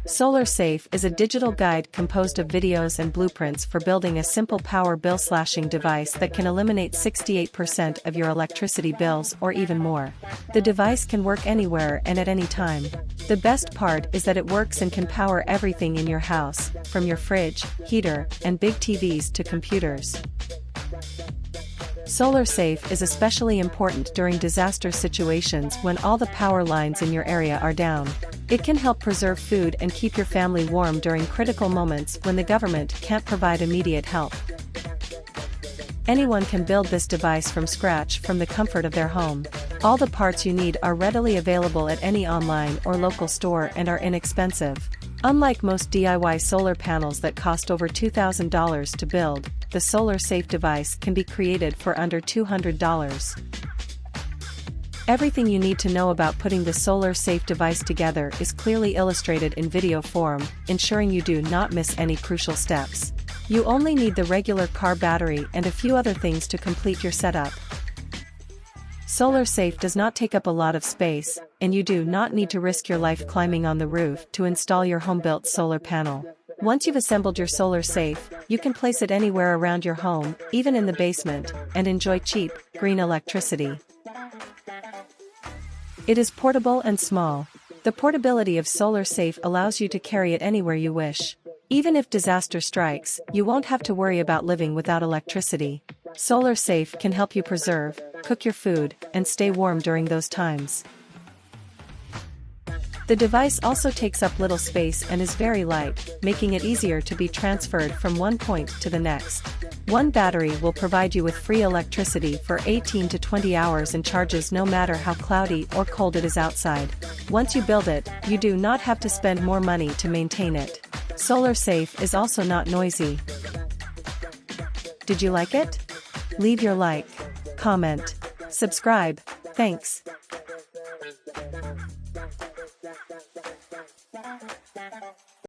SolarSafe is a digital guide composed of videos and blueprints for building a simple power bill slashing device that can eliminate 68% of your electricity bills or even more. The device can work anywhere and at any time. The best part is that it works and can power everything in your house, from your fridge, heater, and big TVs to computers. SolarSafe is especially important during disaster situations when all the power lines in your area are down. It can help preserve food and keep your family warm during critical moments when the government can't provide immediate help. Anyone can build this device from scratch from the comfort of their home. All the parts you need are readily available at any online or local store and are inexpensive. Unlike most DIY solar panels that cost over $2,000 to build, the SolarSafe device can be created for under $200. Everything you need to know about putting the SolarSafe device together is clearly illustrated in video form, ensuring you do not miss any crucial steps. You only need the regular car battery and a few other things to complete your setup. SolarSafe does not take up a lot of space, and you do not need to risk your life climbing on the roof to install your home-built solar panel. Once you've assembled your SolarSafe, you can place it anywhere around your home, even in the basement, and enjoy cheap, green electricity. It is portable and small. The portability of SolarSafe allows you to carry it anywhere you wish. Even if disaster strikes, you won't have to worry about living without electricity. SolarSafe can help you preserve, cook your food, and stay warm during those times. The device also takes up little space and is very light, making it easier to be transferred from one point to the next. One battery will provide you with free electricity for 18 to 20 hours and charges no matter how cloudy or cold it is outside. Once you build it, you do not have to spend more money to maintain it. SolarSafe is also not noisy. Did you like it? Leave your like, comment, subscribe. Thanks.